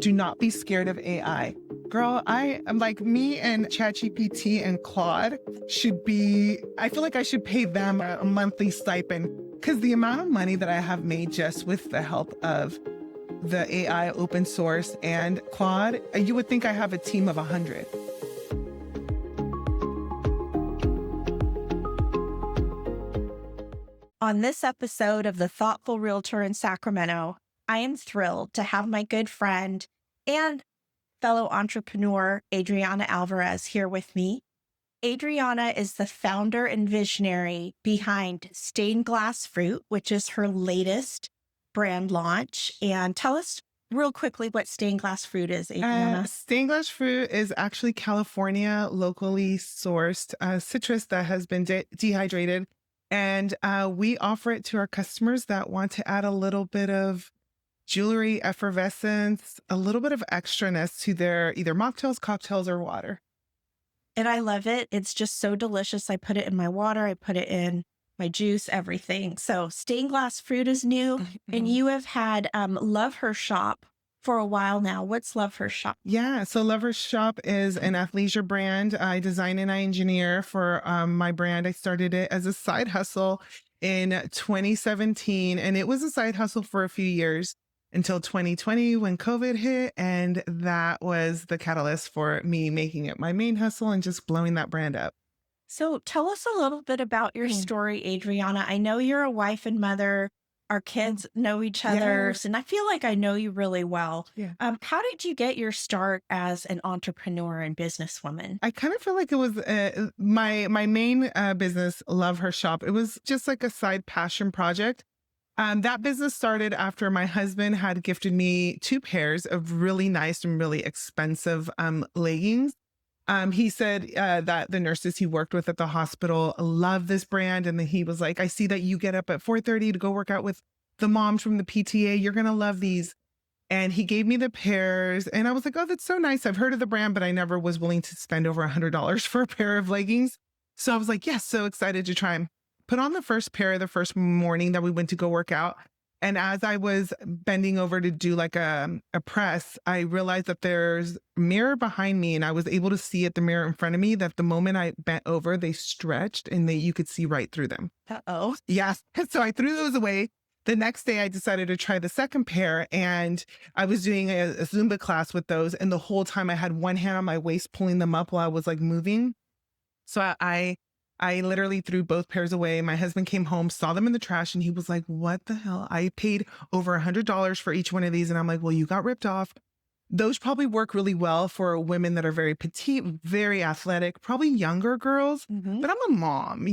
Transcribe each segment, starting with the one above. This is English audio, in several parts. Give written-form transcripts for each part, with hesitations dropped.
do not be scared of AI. Girl, I'm like me and ChatGPT and Claude I feel like I should pay them a monthly stipend because the amount of money that I have made just with the help of the AI open source and Claude, you would think I have a team of 100. On this episode of The Thoughtful Realtor in Sacramento, I am thrilled to have my good friend and fellow entrepreneur, Adreana Alvarez, here with me. Adreana is the founder and visionary behind Stained Glass Fruit, which is her latest brand launch. And tell us real quickly what Stained Glass Fruit is, Adreana. Stained glass fruit is actually California locally sourced citrus that has been dehydrated. And we offer it to our customers that want to add a little bit of jewelry, effervescence, a little bit of extraness to their either mocktails, cocktails, or water. And I love it. It's just so delicious. I put it in my water. I put it in my juice, everything. So Stained Glass Fruit is new. And you have had Love Her Shop for a while now. What's Love Her Shop? Yeah, so Love Her Shop is an athleisure brand. I design and I engineer for my brand. I started it as a side hustle in 2017, and it was a side hustle for a few years until 2020 when COVID hit. And that was the catalyst for me making it my main hustle and just blowing that brand up. So tell us a little bit about your story, Adreana. I know you're a wife and mother. Our kids know each other, Yes. and I feel like I know you really well. Yeah. How did you get your start as an entrepreneur and businesswoman? I kind of feel like it was my main business, Love Her Shop. It was just like a side passion project. That business started after my husband had gifted me 2 pairs of really nice and really expensive leggings. He said that the nurses he worked with at the hospital love this brand. And then he was like, I see that you get up at 4:30 to go work out with the moms from the PTA. You're going to love these. And he gave me the pairs. And I was like, oh, that's so nice. I've heard of the brand, but I never was willing to spend over $100 for a pair of leggings. So I was like, yes, so excited to try them. Put on the first pair the first morning that we went to go work out. And as I was bending over to do like a press, I realized that there's a mirror behind me, and I was able to see at the mirror in front of me that the moment I bent over, they stretched and you could see right through them. Uh-oh. Yes. So I threw those away. The next day I decided to try the second pair, and I was doing a Zumba class with those. And the whole time I had one hand on my waist, pulling them up while I was like moving. So I literally threw both pairs away. My husband came home, saw them in the trash, and he was like, what the hell? I paid over $100 for each one of these. And I'm like, well, you got ripped off. Those probably work really well for women that are very petite, very athletic, probably younger girls. But I'm a mom,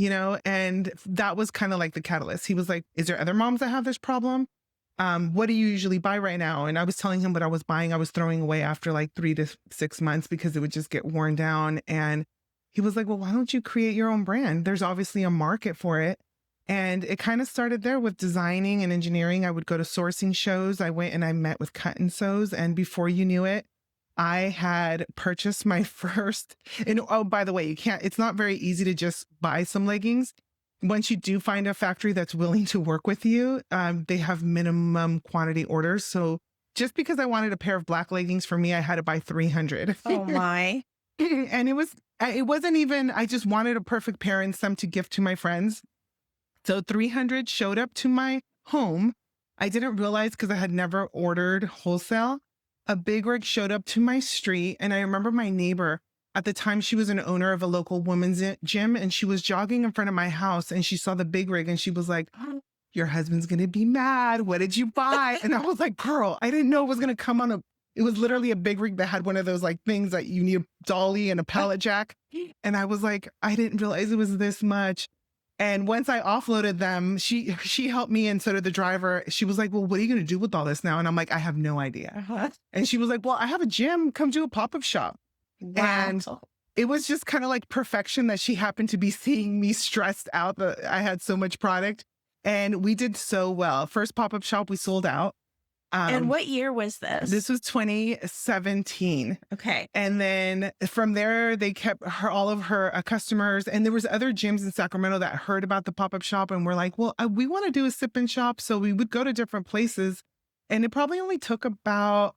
and that was kind of like the catalyst. He was like, is there other moms that have this problem? What do you usually buy right now? And I was telling him what I was buying. I was throwing away after like 3 to 6 months because it would just get worn down. And he was like, well, why don't you create your own brand? There's obviously a market for it. And it kind of started there with designing and engineering. I would go to sourcing shows. I went and I met with Cut and Sews. And before you knew it, I had purchased my first, and oh, by the way, it's not very easy to just buy some leggings. Once you do find a factory that's willing to work with you, they have minimum quantity orders. So just because I wanted a pair of black leggings for me, I had to buy 300. Oh my. And it wasn't even, I just wanted a perfect pair and some to gift to my friends. So 300 showed up to my home. I didn't realize because I had never ordered wholesale. A big rig showed up to my street. And I remember my neighbor at the time, she was an owner of a local women's gym, and she was jogging in front of my house and she saw the big rig and she was like, oh, your husband's going to be mad. What did you buy? And I was like, girl, I didn't know it was going to come on it was literally a big rig that had one of those like things that you need a dolly and a pallet jack. And I was like, I didn't realize it was this much. And once I offloaded them, she helped me, and so did the driver. She was like, well, what are you going to do with all this now? And I'm like, I have no idea. And she was like, well, I have a gym. Come do a pop-up shop. Wow. And it was just kind of like perfection that she happened to be seeing me stressed out that I had so much product. And we did so well. First pop-up shop, we sold out. And what year was this? This was 2017. Okay. And then from there, they kept all of her customers. And there was other gyms in Sacramento that heard about the pop-up shop and were like, well, we want to do a sip and shop. So we would go to different places. And it probably only took about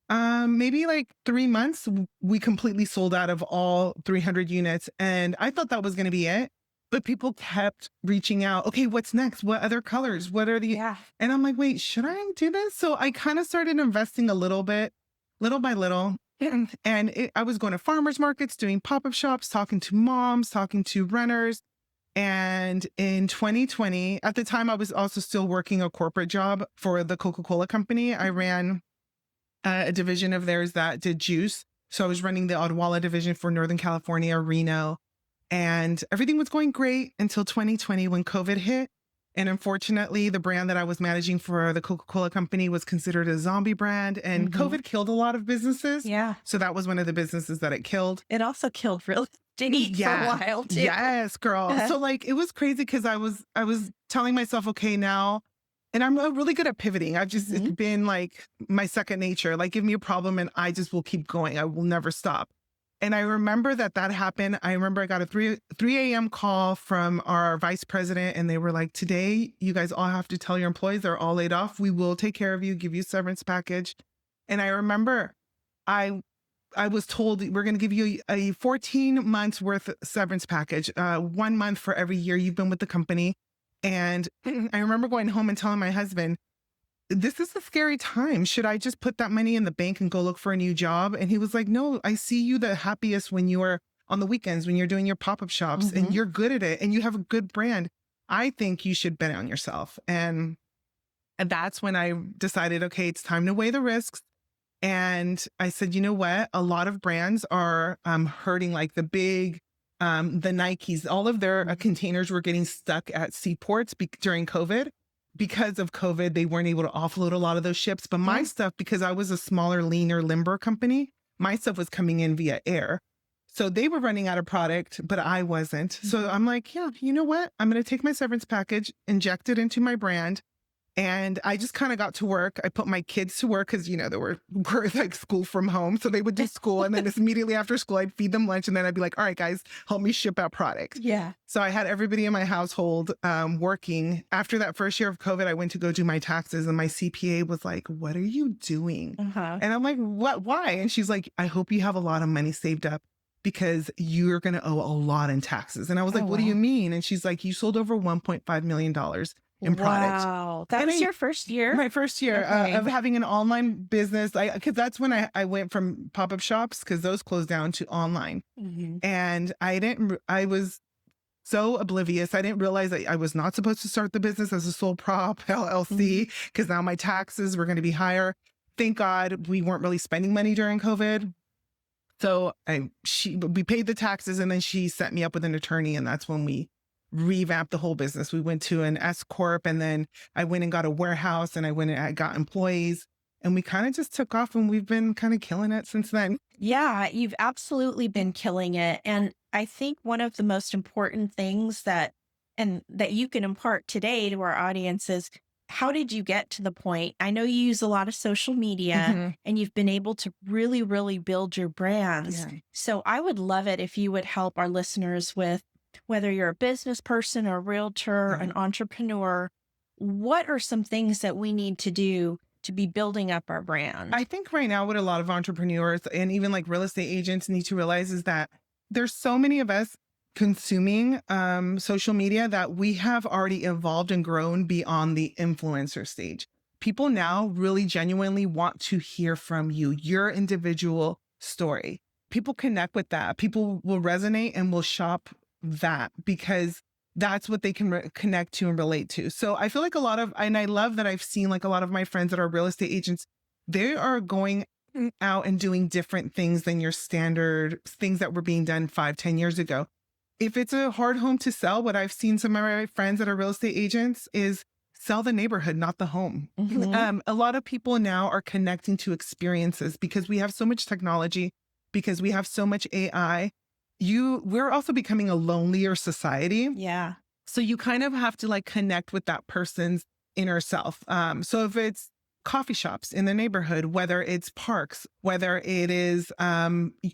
Maybe like 3 months, we completely sold out of all 300 units. And I thought that was going to be it. But people kept reaching out. Okay, what's next? What other colors? What are the. Yeah. And I'm like, wait, should I do this? So I kind of started investing a little bit, little by little. And I was going to farmers markets, doing pop up shops, talking to moms, talking to renters. And in 2020, at the time, I was also still working a corporate job for the Coca-Cola company. I ran a division of theirs that did juice. So I was running the Odwalla division for Northern California, Reno, and everything was going great until 2020 when COVID hit. And unfortunately, the brand that I was managing for the Coca-Cola company was considered a zombie brand, and COVID killed a lot of businesses. Yeah. So that was one of the businesses that it killed. It also killed real estate for a while too. Yes, girl. So like it was crazy because I was telling myself, okay, now, and I'm really good at pivoting. I've just it's been like my second nature. Like give me a problem and I just will keep going. I will never stop. And I remember that happened. I remember I got a 3 a.m. call from our vice president, and they were like, today, you guys all have to tell your employees they're all laid off. We will take care of you, give you a severance package. And I remember I I was told we're going to give you a 14 months worth severance package, 1 month for every year you've been with the company. And I remember going home and telling my husband, this is a scary time. Should I just put that money in the bank and go look for a new job? And he was like, no, I see you the happiest when you are on the weekends, when you're doing your pop-up shops and you're good at it and you have a good brand. I think you should bet on yourself. And that's when I decided, okay, it's time to weigh the risks. And I said, you know what? A lot of brands are hurting, like the Nikes, all of their containers were getting stuck at seaports during COVID. Because of COVID, they weren't able to offload a lot of those ships. But my stuff, because I was a smaller, leaner, limber company, my stuff was coming in via air. So they were running out of product, but I wasn't. So I'm like, yeah, you know what? I'm going to take my severance package, inject it into my brand. And I just kind of got to work. I put my kids to work because, they were like school from home. So they would do school. And then just immediately after school, I'd feed them lunch. And then I'd be like, all right, guys, help me ship out product. Yeah. So I had everybody in my household working. After that first year of COVID, I went to go do my taxes. And my CPA was like, what are you doing? And I'm like, what? Why? And she's like, I hope you have a lot of money saved up because you're going to owe a lot in taxes. And I was like, what do you mean? And she's like, you sold over $1.5 million in product. Wow. That was your first year? My first year of having an online business. Because that's when I went from pop-up shops, because those closed down, to online. And I was so oblivious. I didn't realize that I was not supposed to start the business as a sole prop LLC, because now my taxes were going to be higher. Thank God we weren't really spending money during COVID. So we paid the taxes, and then she set me up with an attorney, and that's when we revamped the whole business. We went to an S Corp, and then I went and got a warehouse, and I got employees, and we kind of just took off, and we've been kind of killing it since then. Yeah, you've absolutely been killing it. And I think one of the most important things that you can impart today to our audience is, how did you get to the point? I know you use a lot of social media and you've been able to really, really build your brands. Yeah. So I would love it if you would help our listeners with, whether you're a business person or a realtor, an entrepreneur, what are some things that we need to do to be building up our brand? I think right now what a lot of entrepreneurs and even like real estate agents need to realize is that there's so many of us consuming social media that we have already evolved and grown beyond the influencer stage. People now really genuinely want to hear from you, your individual story. People connect with that. People will resonate and will shop that because that's what they can connect to and relate to. So I feel like and I love that I've seen like a lot of my friends that are real estate agents, they are going out and doing different things than your standard things that were being done 5-10 years ago. If it's a hard home to sell, what I've seen some of my friends that are real estate agents is sell the neighborhood, not the home. A lot of people now are connecting to experiences because we have so much technology, because we have so much AI. We're also becoming a lonelier society. Yeah. So you kind of have to like connect with that person's inner self. So if it's coffee shops in the neighborhood, whether it's parks, whether it is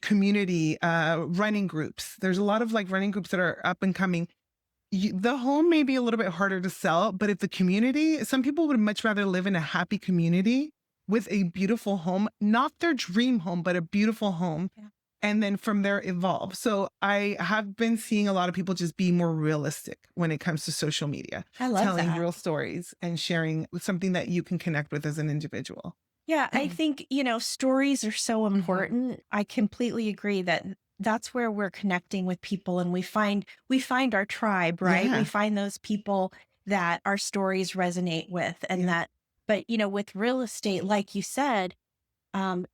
community running groups, there's a lot of like running groups that are up and coming. The home may be a little bit harder to sell, but if the community, some people would much rather live in a happy community with a beautiful home, not their dream home, but a beautiful home. Yeah. And then from there evolve. So I have been seeing a lot of people just be more realistic when it comes to social media, I love telling that. real stories and sharing with something that you can connect with as an individual. Yeah, I think, stories are so Mhm. important. I completely agree that that's where we're connecting with people and we find our tribe, right? We Yeah. find those people that our stories resonate with and Yeah. that but with real estate, like you said,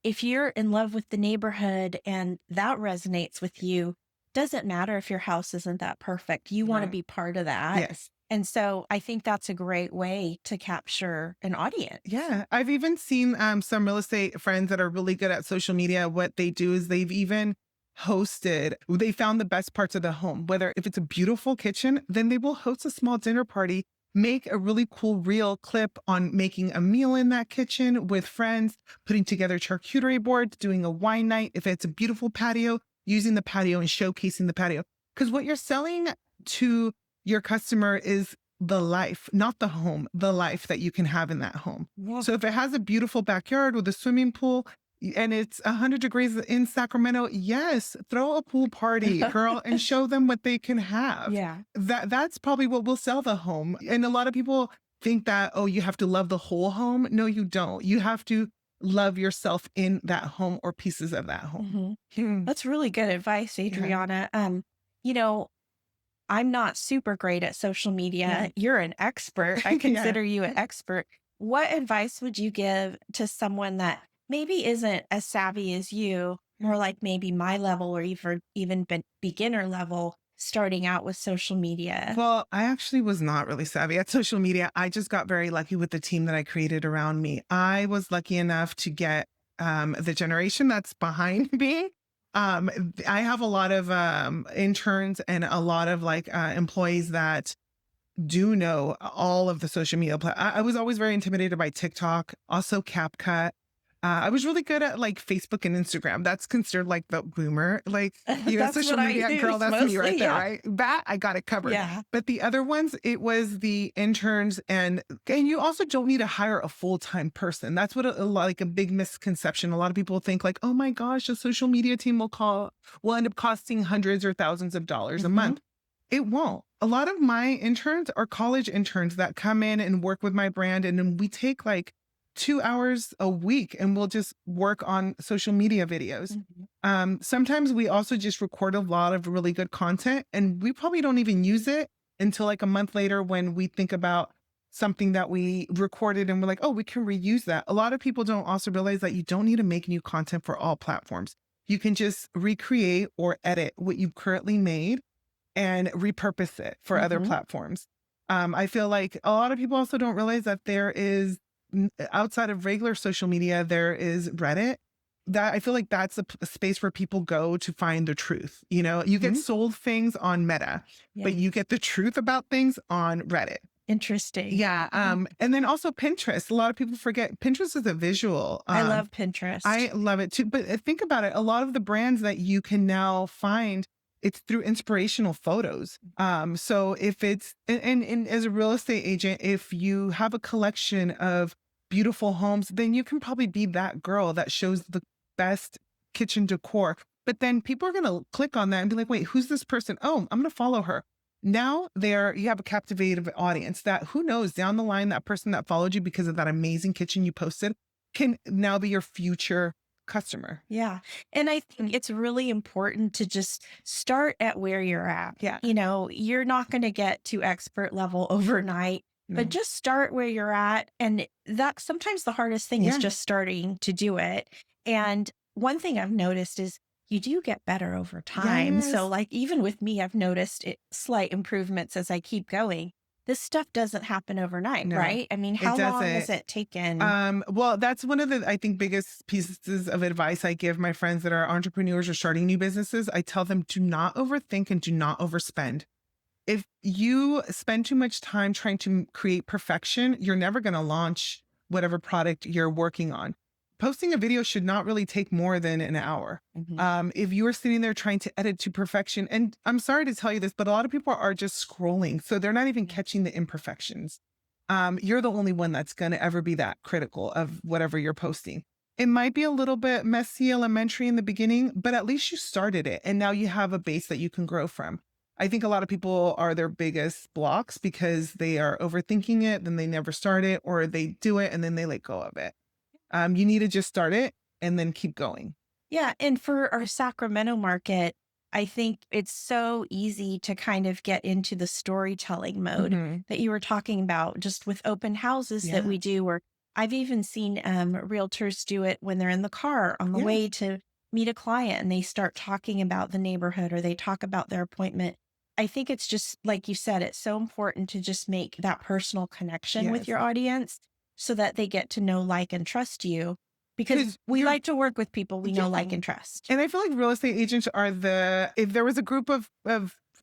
if you're in love with the neighborhood and that resonates with you, doesn't matter if your house isn't that perfect. You want to Right. be part of that. Yes. And so I think that's a great way to capture an audience. Yeah. I've even seen some real estate friends that are really good at social media. What they do is they've even they found the best parts of the home, whether if it's a beautiful kitchen, then they will host a small dinner party, make a really cool reel clip on making a meal in that kitchen with friends, putting together charcuterie boards, doing a wine night. If it's a beautiful patio, using the patio and showcasing the patio. Because what you're selling to your customer is the life, not the home, the life that you can have in that home. Yeah. So if it has a beautiful backyard with a swimming pool and it's 100 degrees in Sacramento, yes, throw a pool party, girl, and show them what they can have. Yeah. That's probably what will sell the home. And a lot of people think that, oh, you have to love the whole home. No, you don't. You have to love yourself in that home or pieces of that home. Mhm. Hmm. That's really good advice, Yeah. Adriana. You know, I'm not super great at social Yeah. media. You're an expert. I Yeah. consider you an expert. What advice would you give to someone that maybe isn't as savvy as you, more like maybe my level or even beginner level starting out with social media? Well, I actually was not really savvy at social media. I just got very lucky with the team that I created around me. I was lucky enough to get the generation that's behind me. I have a lot of interns and a lot of employees that do know all of the social media. I was always very intimidated by TikTok, also CapCut. I was really good at like Facebook and Instagram. That's considered like the boomer, That's social what I media girl. use That's me right mostly. there, Yeah. right? That I got it covered. Yeah. But the other ones, it was the interns, and you also don't need to hire a full time person. That's what like a big misconception. A lot of people think like, oh my gosh, a social media team will end up costing hundreds or thousands of dollars a Hmm. month. It won't. A lot of my interns are college interns that come in and work with my brand, and then we take like 2 hours a week and we'll just work on social media videos. Hmm. Sometimes we also just record a lot of really good content and we probably don't even use it until like a month later when we think about something that we recorded and we're like, oh, we can reuse that. A lot of people don't also realize that you don't need to make new content for all platforms. You can just recreate or edit what you've currently made and repurpose it for other Hmm. platforms. I feel like a lot of people also don't realize that there is outside of regular social media, there is Reddit. That I feel like that's a space where people go to find the truth. You get Hmm. sold things on Meta, Yeah. but you get the truth about things on Reddit. Interesting. Yeah. And then also Pinterest. A lot of people forget Pinterest is a visual. I love Pinterest. I love it too. But think about it. A lot of the brands that you can now find, it's through inspirational photos. So if it's, and as a real estate agent, if you have a collection of beautiful homes, then you can probably be that girl that shows the best kitchen decor. But then people are going to click on that and be like, wait, who's this person? Oh, I'm going to follow her. Now you have a captivated audience that who knows down the line, that person that followed you because of that amazing kitchen you posted can now be your future customer. Yeah. And I think it's really important to just start at where you're at. Yeah. You're not going to get to expert level overnight, but No. just start where you're at. And that sometimes the hardest thing is Yeah. just starting to do it. And one thing I've noticed is you do get better over time. So, Yes. like, even with me, I've noticed slight improvements as I keep going. This stuff doesn't happen overnight, No, right? I mean, it how long has doesn't. it taken? Well, that's one of the, I think, biggest pieces of advice I give my friends that are entrepreneurs or starting new businesses. I tell them do not overthink and do not overspend. If you spend too much time trying to create perfection, you're never going to launch whatever product you're working on. Posting a video should not really take more than an hour. Mhm. If you are sitting there trying to edit to perfection, and I'm sorry to tell you this, but a lot of people are just scrolling. So they're not even catching the imperfections. you're the only one that's going to ever be that critical of whatever you're posting. It might be a little bit messy, elementary in the beginning, but at least you started it. And now you have a base that you can grow from. I think a lot of people are their biggest blocks because they are overthinking it, then they never start it, or they do it and then they let go of it. You need to just start it and then keep going. Yeah. And for our Sacramento market, I think it's so easy to kind of get into the storytelling mode Hmm. that you were talking about, just with open houses that Yeah. we do, or I've even seen realtors do it when they're in the car on the Yeah. way to meet a client and they start talking about the neighborhood or they talk about their appointment. I think it's just like you said, it's so important to just make that personal connection with Yes. your audience so that they get to know, like, and trust you because Because we you're, like to work with people we know, like, yeah. and trust. And I feel like real estate agents are if there was a group of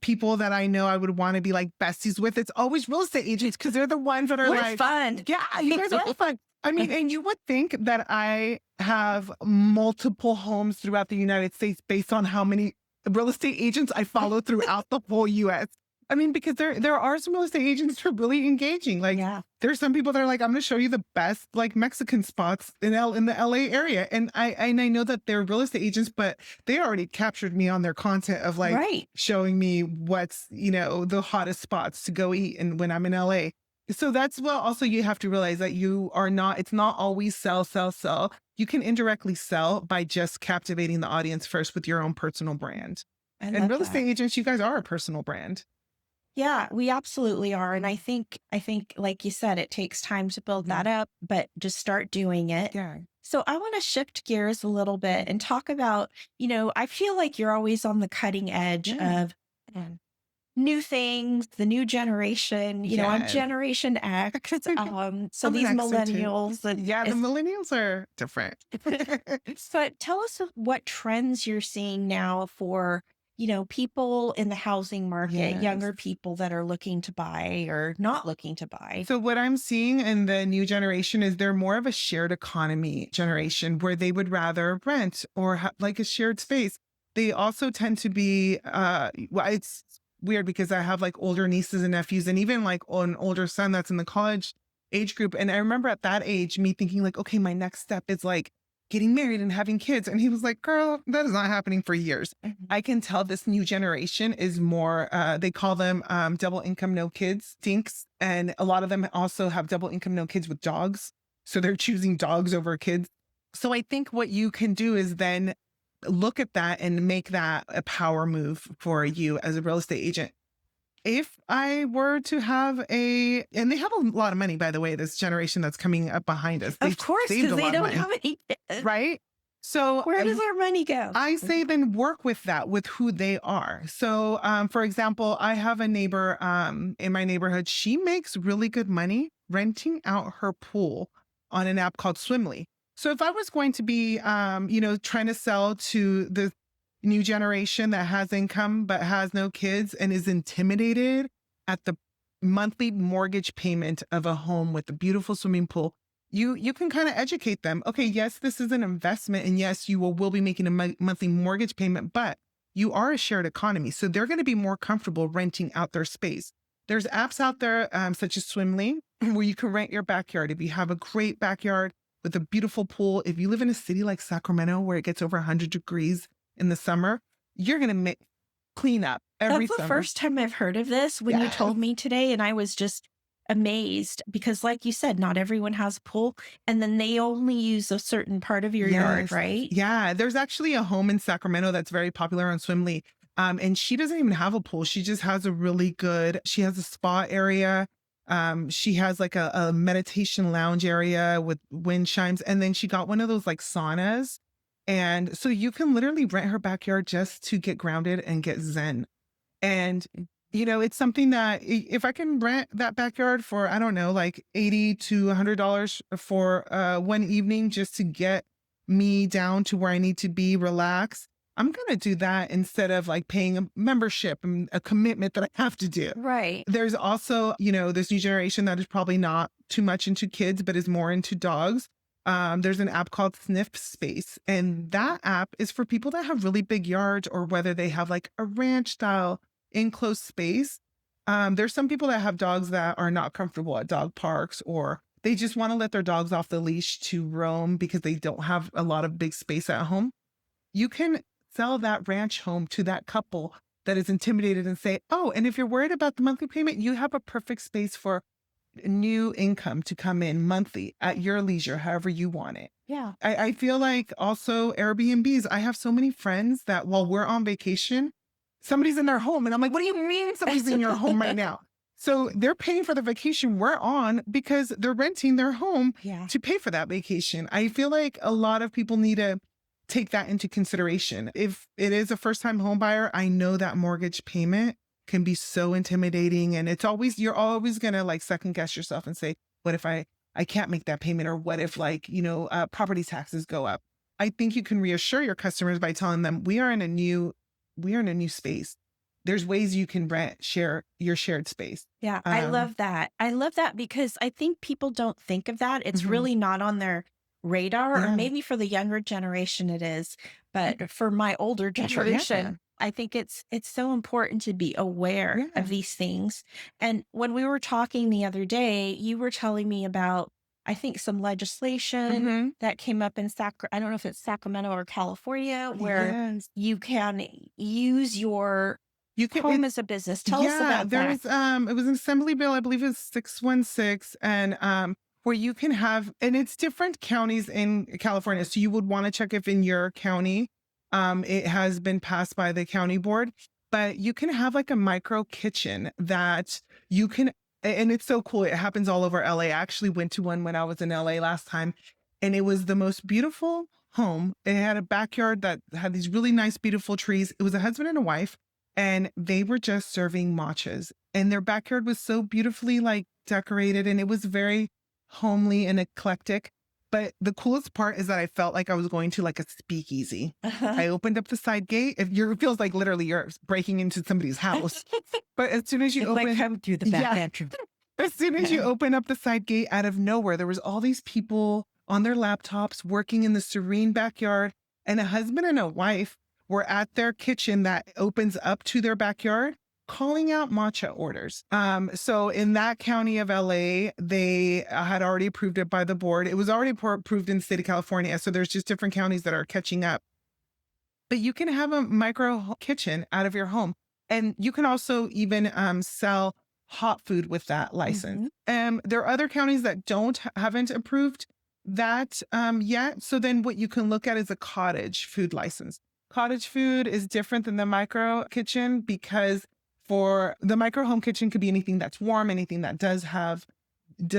people that I know I would want to be like besties with, it's always real estate agents because they're the ones that are We're like, fun. yeah, you guys are fun. I mean, and you would think that I have multiple homes throughout the United States based on how many real estate agents I follow throughout the whole US. I mean, because there are some real estate agents who are really engaging. Like Yeah. there's some people that are like, I'm going to show you the best like Mexican spots in the LA area. And I know that they're real estate agents, but they already captured me on their content of like Right. showing me what's, the hottest spots to go eat and when I'm in LA. So that's what also you have to realize that it's not always sell, sell, sell. You can indirectly sell by just captivating the audience first with your own personal brand. I And love real that. estate agents, you guys are a personal brand. Yeah, we absolutely are. And I think, like you said, it takes time to build that up, but just start doing it. Yeah. So I want to shift gears a little bit and talk about, I feel like you're always on the cutting edge Yeah. of new things, the new generation. I'm Yes. Generation X. So I'm an these Xer too. millennials and Yeah, the millennials are different. but tell us what trends you're seeing now for, people in the housing market, Yes. younger people that are looking to buy or not looking to buy. So what I'm seeing in the new generation is they're more of a shared economy generation where they would rather rent or have like a shared space. They also tend to be well, it's weird because I have like older nieces and nephews and even like an older son that's in the college age group. And I remember at that age me thinking like, okay, my next step is like getting married and having kids. And he was like, girl, that is not happening for years. Mhm. I can tell this new generation is more, they call them double income, no kids, dinks. And a lot of them also have double income, no kids with dogs. So they're choosing dogs over kids. So I think what you can do is then look at that and make that a power move for you as a real estate agent. If I were to have and they have a lot of money, by the way, this generation that's coming up behind us, they've Of course, saved because a they lot of don't money, have any kids. right? So Where does their money go? I say then work with that, with who they are. So, for example, I have a neighbor in my neighborhood. She makes really good money renting out her pool on an app called Swimly. So if I was going to be, trying to sell to the new generation that has income but has no kids and is intimidated at the monthly mortgage payment of a home with a beautiful swimming pool, you can kind of educate them. Okay, yes, this is an investment, and yes, you will be making a monthly mortgage payment, but you are a shared economy, so they're going to be more comfortable renting out their space. There's apps out there such as Swimly where you can rent your backyard. If you have a great backyard with a beautiful pool, if you live in a city like Sacramento where it gets over 100 degrees in the summer, you're going to make clean up every That's the summer. first time I've heard of this when you told Yes. me today, and I was just amazed because, like you said, not everyone has a pool, and then they only use a certain part of your yard, Yes. right? Yeah. There's actually a home in Sacramento that's very popular on Swimly. And she doesn't even have a pool. She just has she has a spa area. She has like a meditation lounge area with wind chimes. And then she got one of those like saunas. And so you can literally rent her backyard just to get grounded and get zen. And, it's something that if I can rent that backyard for, I don't know, like $80 to $100 for one evening just to get me down to where I need to be relaxed, I'm going to do that instead of like paying a membership and a commitment that I have to do. Right. There's also, this new generation that is probably not too much into kids, but is more into dogs. There's an app called Sniff Space, and that app is for people that have really big yards or whether they have like a ranch style enclosed space. There's some people that have dogs that are not comfortable at dog parks, or they just want to let their dogs off the leash to roam because they don't have a lot of big space at home. You can sell that ranch home to that couple that is intimidated and say, oh, and if you're worried about the monthly payment, you have a perfect space for new income to come in monthly at your leisure, however you want it. Yeah. I feel like also Airbnbs, I have so many friends that while we're on vacation, somebody's in their home. And I'm like, what do you mean somebody's in your home right now? So they're paying for the vacation we're on because they're renting their home Yeah. to pay for that vacation. I feel like a lot of people need to take that into consideration. If it is a first time home buyer, I know that mortgage payment can be so intimidating. And you're always going to like second guess yourself and say, what if I can't make that payment? Or what if property taxes go up? I think you can reassure your customers by telling them we are in a new space. There's ways you can share your shared space. Yeah. I love that. I love that because I think people don't think of that. It's Mhm. really not on their radar, or Yeah. maybe for the younger generation it is. But for my older generation, I think it's so important to be aware Yeah. of these things. And when we were talking the other day, you were telling me about, I think, some legislation Mhm. that came up in I don't know if it's Sacramento or California, where Yes. you can use your You can home as a business. Tell us about that. there's it was an assembly bill, I believe it's 616, and where you can have, and it's different counties in California. So you would want to check if in your county it has been passed by the county board, but you can have like a micro kitchen that you can, and it's so cool. It happens all over LA. I actually went to one when I was in LA last time, and it was the most beautiful home. It had a backyard that had these really nice, beautiful trees. It was a husband and a wife, and they were just serving matchas. And their backyard was so beautifully like decorated, and it was very homely and eclectic. But the coolest part is that I felt like I was going to like a speakeasy. I opened up the side gate. It feels like literally you're breaking into somebody's house. But as soon as you open, come through the back Yeah. entrance. as soon as you open up the side gate, out of nowhere, there was all these people on their laptops working in the serene backyard, and a husband and a wife were at their kitchen that opens up to their backyard calling out matcha orders. So in that county of LA, they had already approved it by the board. It was already approved in the state of California. So there's just different counties that are catching up. But you can have a micro kitchen out of your home. And you can also even sell hot food with that license. There are other counties that haven't approved that yet. So then what you can look at is a cottage food license. Cottage food is different than the micro kitchen because for the micro home kitchen could be anything that's warm, anything that does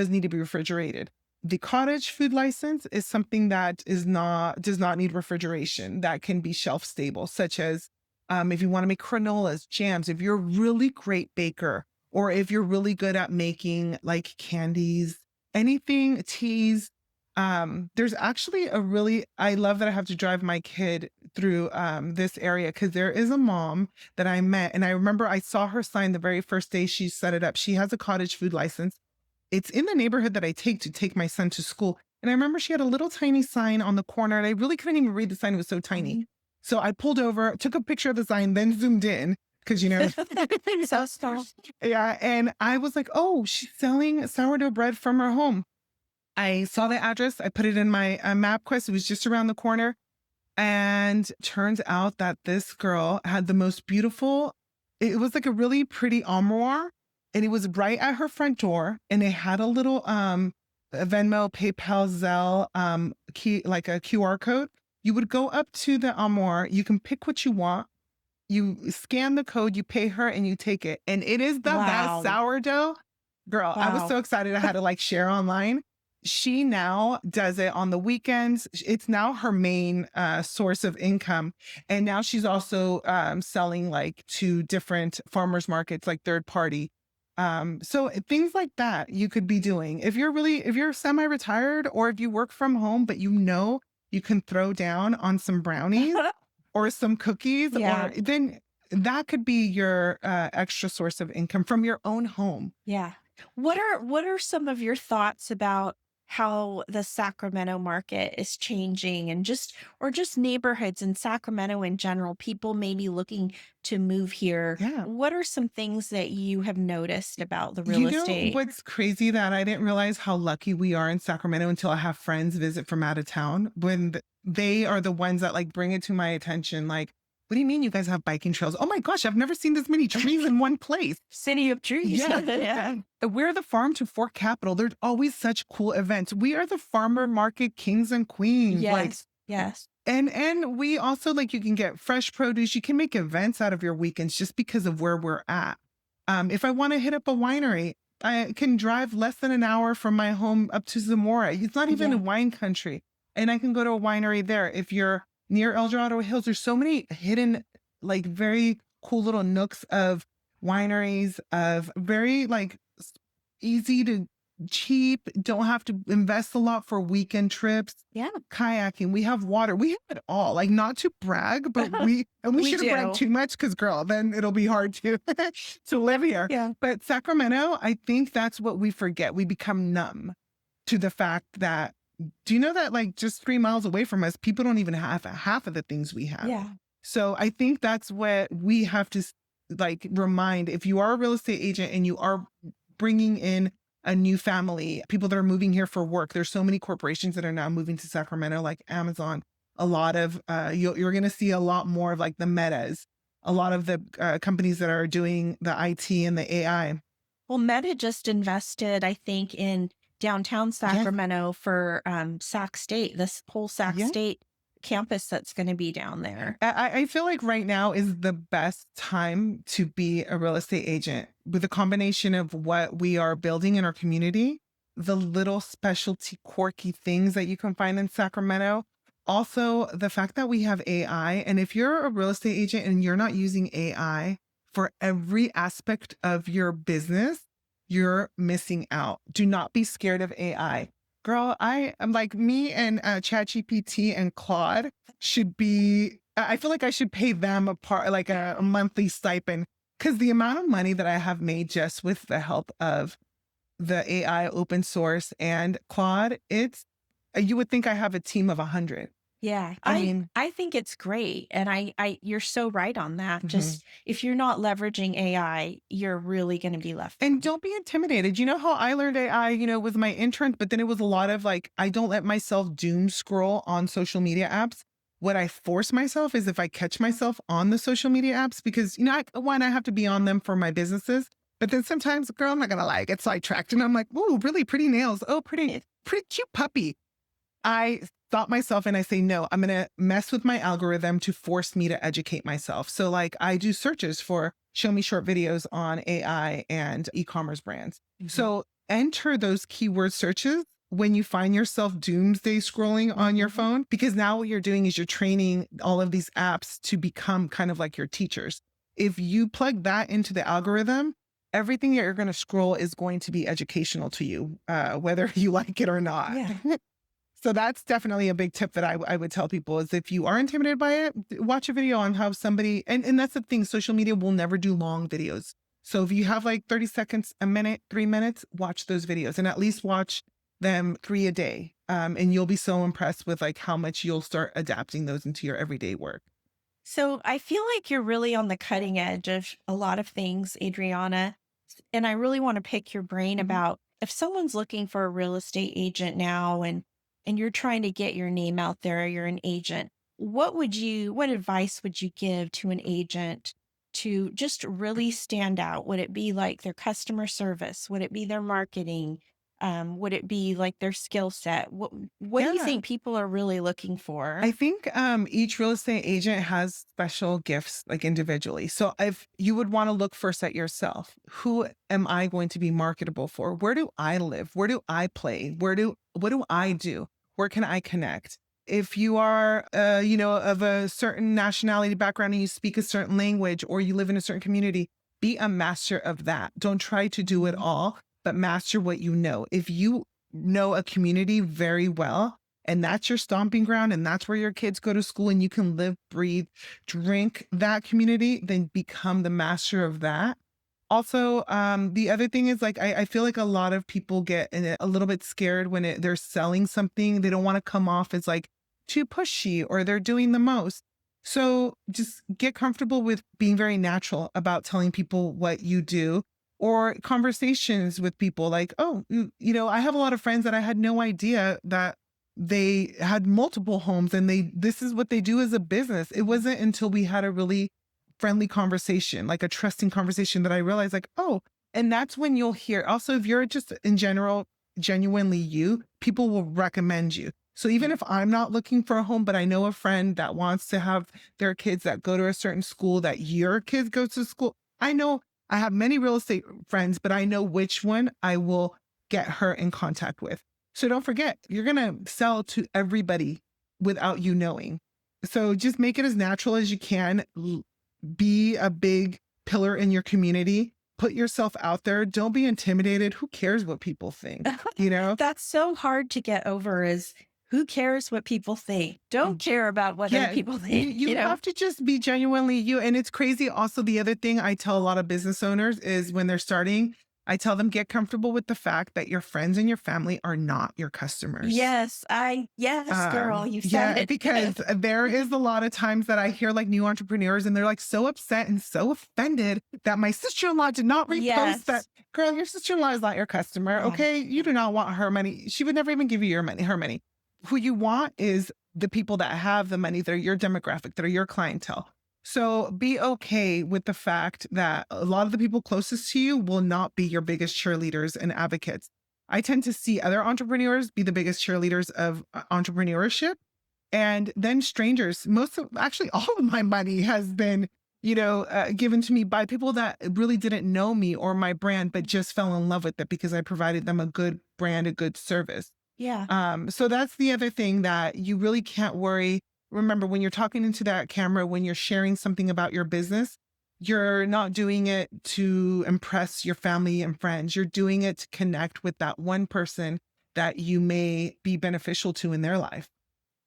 need to be refrigerated. The cottage food license is something that does not need refrigeration, that can be shelf stable, such as if you want to make granolas, jams, if you're a really great baker, or if you're really good at making like candies, anything, teas. There's actually I love that I have to drive my kid through this area because there is a mom that I met, and I remember I saw her sign the very first day she set it up. She has a cottage food license. It's in the neighborhood that I take my son to school. And I remember she had a little tiny sign on the corner, and I really couldn't even read the sign. It was so tiny. So I pulled over, took a picture of the sign, then zoomed in because, So small. yeah. And I was like, oh, she's selling sourdough bread from her home. I saw the address. I put it in my MapQuest. It was just around the corner. And turns out that this girl had the most beautiful, it was like a really pretty armoire, and it was right at her front door. And it had a little Venmo, PayPal, Zelle key, like a QR code. You would go up to the armoire. You can pick what you want. You scan the code, you pay her, and you take it. And it is the best sourdough. Girl, I was Wow. so excited. I had to like share online. She now does it on the weekends. It's now her main source of income. And now she's also selling like to different farmers markets, like third party. So things like that you could be doing. If you're semi-retired, or if you work from home, but you can throw down on some brownies or some cookies, Yeah. or then that could be your extra source of income from your own home. Yeah. What are some of your thoughts about how the Sacramento market is changing and just neighborhoods in Sacramento in general, people may be looking to move here. Yeah. What are some things that you have noticed about the real You know estate? what's crazy that I didn't realize how lucky we are in Sacramento until I have friends visit from out of town when they are the ones that like bring it to my attention. Like, what do you mean you guys have biking trails? Oh my gosh, I've never seen this many trees in one place. City of trees. Yeah. Yeah. We're the farm to fork capital. There's always such cool events. We are the farmer market kings and queens. Like, Yes. Yes. and we also like you can get fresh produce. You can make events out of your weekends just because of where we're at. If I want to hit up a winery, I can drive less than an hour from my home up to Zamora. It's not even a Yeah. wine country. And I can go to a winery there. If you're near El Dorado Hills, there's so many hidden, like very cool little nooks of wineries, of very like easy to cheap, don't have to invest a lot for weekend trips. Yeah. Kayaking, we have water, we have it all. Like not to brag, but we We shouldn't brag do. too much because girl, then it'll be hard to to live here. Yeah. But Sacramento, I think that's what we forget. We become numb to the fact that do you know that like just 3 miles away from us, people don't even have half of the things we have. Yeah. So I think that's what we have to like remind if you are a real estate agent and you are bringing in a new family, people that are moving here for work. There's so many corporations that are now moving to Sacramento, like Amazon. A lot of you're going to see a lot more of like the Metas, a lot of the companies that are doing the IT and the AI. Well, Meta just invested, I think, in downtown Sacramento for Sac State, this whole Sac Yeah. State campus that's going to be down there. I feel like right now is the best time to be a real estate agent with a combination of what we are building in our community, the little specialty quirky things that you can find in Sacramento. Also, the fact that we have AI. And if you're a real estate agent and you're not using AI for every aspect of your business, you're missing out. Do not be scared of AI. Girl, I'm like me and ChatGPT and Claude should be, I feel like I should pay them a part, like a monthly stipend because the amount of money that I have made just with the help of the AI open source and Claude, it's, you would think I have a team of 100. Yeah. I mean, I think it's great. And you're so right on that. Mhm. Just if you're not leveraging AI, you're really going to be left. And don't be intimidated. You know how I learned AI, with my intern, but then it was a lot of like, I don't let myself doom scroll on social media apps. What I force myself is if I catch myself on the social media apps, because, I have to be on them for my businesses. But then sometimes, girl, I'm not going to lie, I get sidetracked and I'm like, oh, really pretty nails. Oh, pretty cute puppy. I stop myself and I say, no, I'm going to mess with my algorithm to force me to educate myself. So like I do searches for show me short videos on AI and e-commerce brands. Mhm. So enter those keyword searches when you find yourself doomsday scrolling on your Mhm. phone, because now what you're doing is you're training all of these apps to become kind of like your teachers. If you plug that into the algorithm, everything that you're going to scroll is going to be educational to you, whether you like it or not. Yeah. So that's definitely a big tip that I would tell people is if you are intimidated by it, watch a video on how somebody, and that's the thing, social media will never do long videos. So if you have like 30 seconds, a minute, 3 minutes, watch those videos and at least watch them 3 a day. And you'll be so impressed with like how much you'll start adapting those into your everyday work. So I feel like you're really on the cutting edge of a lot of things, Adriana. And I really want to pick your brain Mhm. about if someone's looking for a real estate agent now and you're trying to get your name out there, you're an agent. What advice would you give to an agent to just really stand out? Would it be like their customer service? Would it be their marketing? Would it be like their skill set? What do you Yeah. think people are really looking for? I think each real estate agent has special gifts, like individually. So if you would want to look first at yourself, who am I going to be marketable for? Where do I live? Where do I play? What do I do? Where can I connect? If you are, of a certain nationality background and you speak a certain language or you live in a certain community, be a master of that. Don't try to do it all, but master what you know. If you know a community very well, and that's your stomping ground and that's where your kids go to school and you can live, breathe, drink that community, then become the master of that. Also, the other thing is like I feel like a lot of people get a little bit scared when they're selling something. They don't want to come off as like too pushy or they're doing the most. So just get comfortable with being very natural about telling people what you do or conversations with people like, oh, I have a lot of friends that I had no idea that they had multiple homes and this is what they do as a business. It wasn't until we had a really friendly conversation, like a trusting conversation that I realized like, oh, and that's when you'll hear also if you're just in general genuinely you, people will recommend you. So even if I'm not looking for a home, but I know a friend that wants to have their kids that go to a certain school that your kids go to school, I know I have many real estate friends, but I know which one I will get her in contact with. So don't forget, you're going to sell to everybody without you knowing. So just make it as natural as you can. Be a big pillar in your community. Put yourself out there. Don't be intimidated. Who cares what people think? That's so hard to get over is who cares what people think? Don't care about what other Yeah, people you, think, you have to just be genuinely you. And it's crazy. Also, the other thing I tell a lot of business owners is when they're starting, I tell them get comfortable with the fact that your friends and your family are not your customers. Yes, girl, you said Yeah, it. because there is a lot of times that I hear like new entrepreneurs and they're like so upset and so offended that my sister-in-law did not repost that. Yes. Girl, your sister-in-law is not your customer. Yeah. Okay. You do not want her money. She would never even give you her money. Who you want is the people that have the money, that are your demographic, that are your clientele. So be okay with the fact that a lot of the people closest to you will not be your biggest cheerleaders and advocates. I tend to see other entrepreneurs be the biggest cheerleaders of entrepreneurship and then strangers. Actually, all of my money has been, given to me by people that really didn't know me or my brand, but just fell in love with it because I provided them a good brand, a good service. Yeah. So that's the other thing that you really can't worry. Remember, when you're talking into that camera, when you're sharing something about your business, you're not doing it to impress your family and friends. You're doing it to connect with that one person that you may be beneficial to in their life.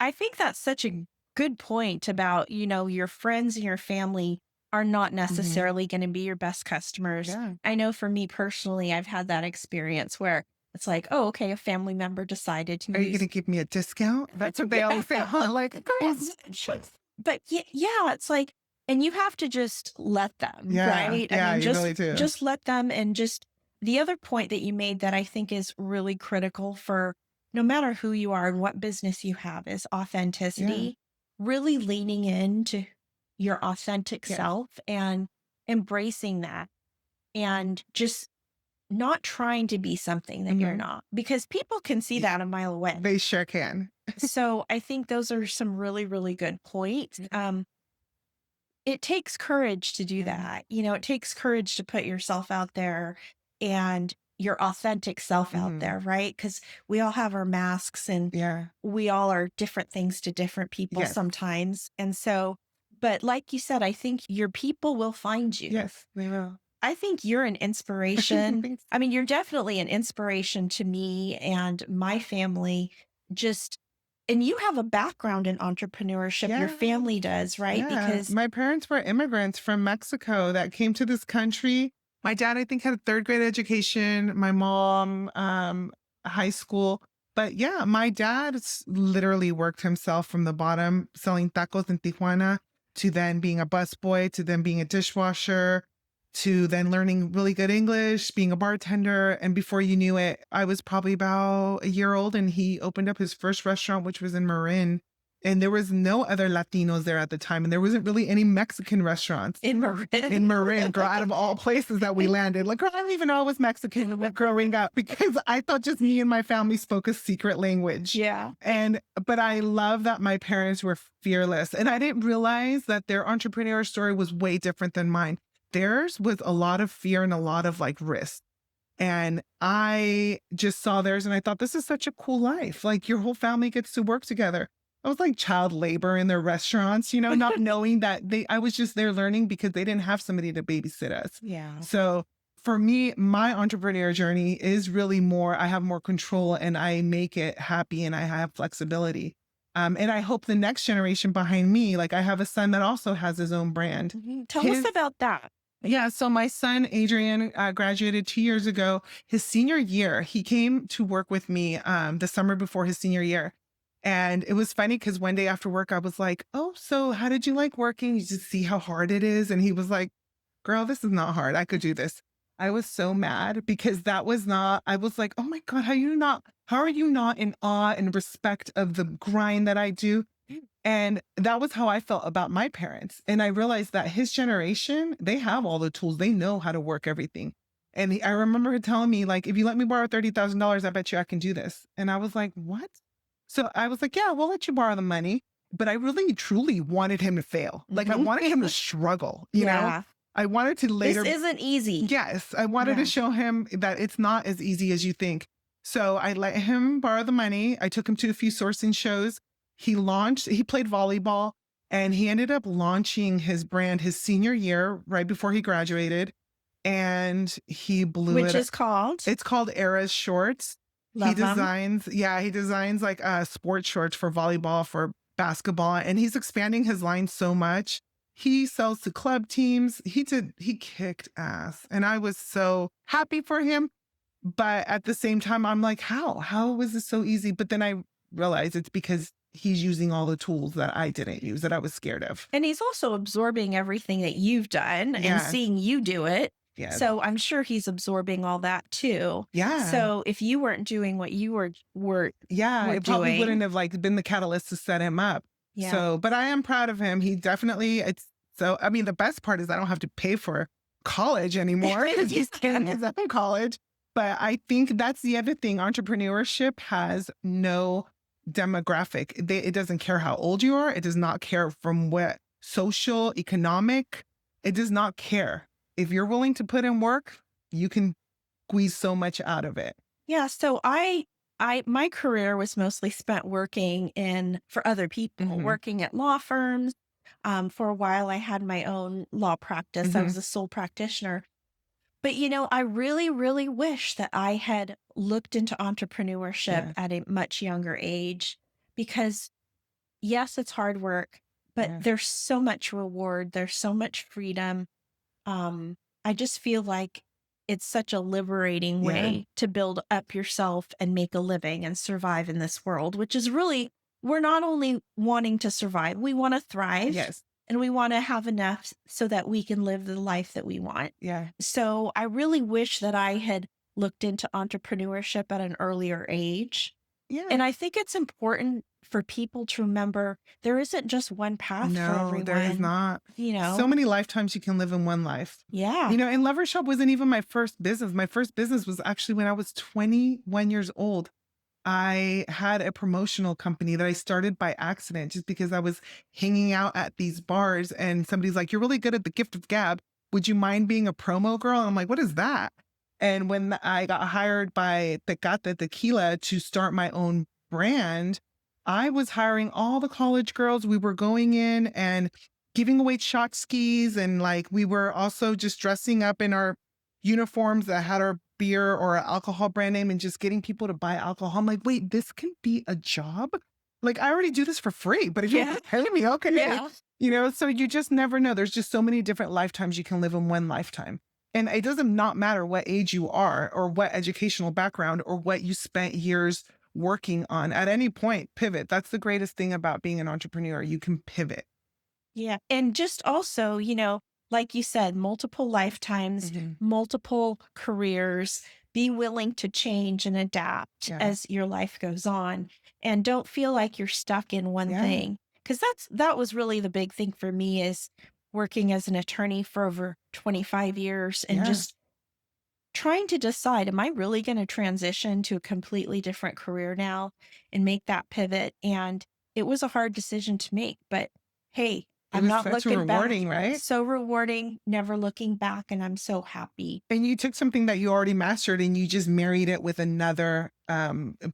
I think that's such a good point about, your friends and your family are not necessarily going to be your best customers. Yeah. I know for me personally, I've had that experience where it's like, oh, okay, a family member decided to Are you use. going to give me a discount? That's what they always say. I'm like, But yeah, it's like, and you have to just let them, yeah, right? yeah, you just really do. just let them. And just the other point that you made that I think is really critical for no matter who you are and what business you have is authenticity. Really leaning into your authentic Yes. self and embracing that and just not trying to be something that you're not, because people can see that a mile away. They sure can. So I think those are some really, really good points. It takes courage to do that. It takes courage to put yourself out there and your authentic self out there, right? Because we all have our masks and Yeah. we all are different things to different people Yes. sometimes. And so, but like you said, I think your people will find you. Yes, they will. I think you're an inspiration. Thanks. I mean, you're definitely an inspiration to me and my family. And you have a background in entrepreneurship. Your Yeah. family does, right? Yeah. Because My parents were immigrants from Mexico that came to this country. My dad, I think, had a third grade education. My mom, high school. But yeah, my dad literally worked himself from the bottom, selling tacos in Tijuana, to then being a busboy, to then being a dishwasher, to then learning really good English, being a bartender. And before you knew it, I was probably about a year old and he opened up his first restaurant, which was in Marin. And there was no other Latinos there at the time. And there wasn't really any Mexican restaurants in Marin. in Marin, girl, out of all places that we landed. Like, girl, I didn't even know I was Mexican growing up because I thought just me and my family spoke a secret language. Yeah. But I love that my parents were fearless. And I didn't realize that their entrepreneur story was way different than mine. Theirs was a lot of fear and a lot of like risk. And I just saw theirs and I thought, this is such a cool life. Like your whole family gets to work together. I was like child labor in their restaurants, not knowing that I was just there learning because they didn't have somebody to babysit us. Yeah. So for me, my entrepreneur journey is really I have more control and I make it happy and I have flexibility. And I hope the next generation behind me, like I have a son that also has his own brand. Tell us about that. Yeah, so my son Adrian graduated 2 years ago. His senior year, he came to work with me the summer before his senior year, and it was funny because one day after work, I was like, "Oh, so how did you like working? You just see how hard it is." And he was like, "Girl, this is not hard. I could do this." I was so mad because that was not. I was like, "Oh my god, how you not? How are you not in awe and respect of the grind that I do?" And that was how I felt about my parents. And I realized that his generation, they have all the tools. They know how to work everything. And I remember her telling me, like, if you let me borrow $30,000, I bet you I can do this. And I was like, what? So I was like, yeah, we'll let you borrow the money. But I really, truly wanted him to fail. Like, I Mhm. wanted him to struggle, you know? Yeah. I wanted to This later, isn't easy. yes, I wanted to Yeah. show him that it's not as easy as you think. So I let him borrow the money. I took him to a few sourcing shows. He played volleyball and he ended up launching his brand his senior year right before he graduated. And he blew Which it. is called It's called Era's Shorts. He Love 'em. designs, yeah, he designs like sports shorts for volleyball, for basketball, and he's expanding his line so much. He sells to club teams. He kicked ass. And I was so happy for him. But at the same time, I'm like, how? How was this so easy? But then I realized it's because he's using all the tools that I didn't use, that I was scared of. And he's also absorbing everything that you've done and Yes. seeing you do it. Yes. So I'm sure he's absorbing all that too. Yeah. So if you weren't doing what you were Yeah, were it probably doing, wouldn't have like been the catalyst to set him up. yeah. So, but I am proud of him. He definitely, it's so, I mean, the best part is I don't have to pay for college anymore because he's in his own college. But I think that's the other thing. Entrepreneurship has no demographic. It doesn't care how old you are. It does not care from what social, economic, it does not care. If you're willing to put in work, you can squeeze so much out of it. Yeah, so my career was mostly spent working in for other people, Mhm. working at law firms. For a while I had my own law practice. I Mhm. was a sole practitioner. But I really, really wish that I had looked into entrepreneurship Yeah. at a much younger age because yes, it's hard work, but Yeah. there's so much reward, there's so much freedom. I just feel like it's such a liberating Yeah. way to build up yourself and make a living and survive in this world, which is really, we're not only wanting to survive, we want to thrive Yes. and we want to have enough so that we can live the life that we want. Yeah. So I really wish that I had looked into entrepreneurship at an earlier age. Yeah. And I think it's important for people to remember there isn't just one path for No, there is everyone. not. You So know, many lifetimes you can live in one life. yeah. And Lover Shop wasn't even my first business. My first business was actually when I was 21 years old. I had a promotional company that I started by accident just because I was hanging out at these bars and somebody's like, "You're really good at the gift of gab. Would you mind being a promo girl?" And I'm like, "What is that?" And when I got hired by Tecate Tequila to start my own brand, I was hiring all the college girls. We were going in and giving away shot skis. And like, we were also just dressing up in our uniforms that had our beer or our alcohol brand name and just getting people to buy alcohol. I'm like, wait, this can be a job? Like, I already do this for free, but if you Yeah. pay me, okay. Yeah. So you just never know. There's just so many different lifetimes you can live in one lifetime. And it doesn't not matter what age you are or what educational background or what you spent years working on. At any point, pivot. That's the greatest thing about being an entrepreneur. You can pivot. Yeah. And just also, like you said, multiple lifetimes, Mhm. multiple careers, be willing to change and adapt Yeah. as your life goes on. And don't feel like you're stuck in one Yeah. thing. Because that was really the big thing for me is working as an attorney for over 25 years and Yeah. just trying to decide, am I really going to transition to a completely different career now and make that pivot? And it was a hard decision to make, but hey, It I'm was not such looking rewarding, back. right? So rewarding, never looking back. And I'm so happy. And you took something that you already mastered and you just married it with another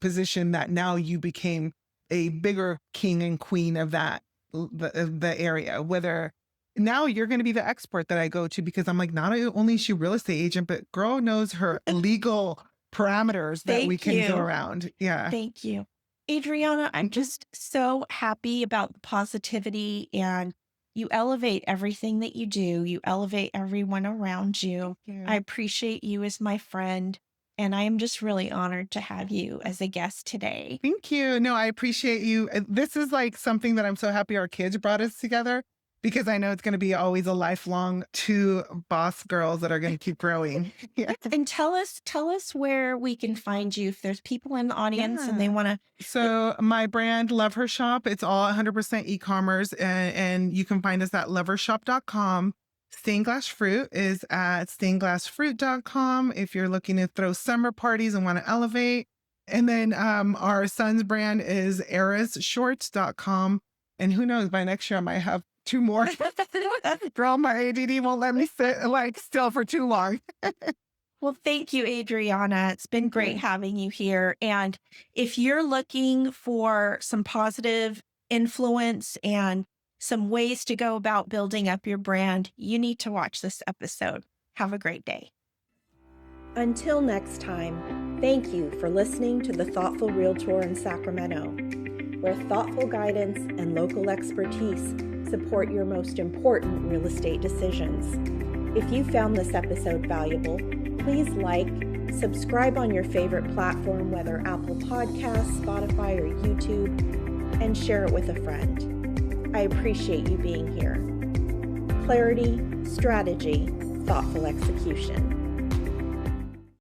position that now you became a bigger king and queen of the area. Whether now you're going to be the expert that I go to because I'm like, not only is she a real estate agent, but girl knows her legal parameters that we Thank can go you. around. Yeah. Thank you. Adriana, I'm just so happy about the positivity and You elevate everything that you do. You elevate everyone around you. I Yeah. appreciate you as my friend, and I am just really honored to have you as a guest today. Thank you. No, I appreciate you. This is like something that I'm so happy our kids brought us together because I know it's going to be always a lifelong two boss girls that are going to keep growing. Yeah. And tell us where we can find you if there's people in the audience and they Yeah. want to. So my brand, Love Her Shop, it's all 100% e-commerce, and you can find us at lovershop.com. Stained Glass Fruit is at stainedglassfruit.com if you're looking to throw summer parties and want to elevate. And then our son's brand is erisshorts.com. And who knows, by next year I might have two more. Girl, my ADD won't let me sit like still for too long. Well, thank you, Adriana. It's been great having you here. And if you're looking for some positive influence and some ways to go about building up your brand, you need to watch this episode. Have a great day. Until next time, thank you for listening to The Thoughtful Realtor in Sacramento, where thoughtful guidance and local expertise support your most important real estate decisions. If you found this episode valuable, please like, subscribe on your favorite platform, whether Apple Podcasts, Spotify, or YouTube, and share it with a friend. I appreciate you being here. Clarity, strategy, thoughtful execution.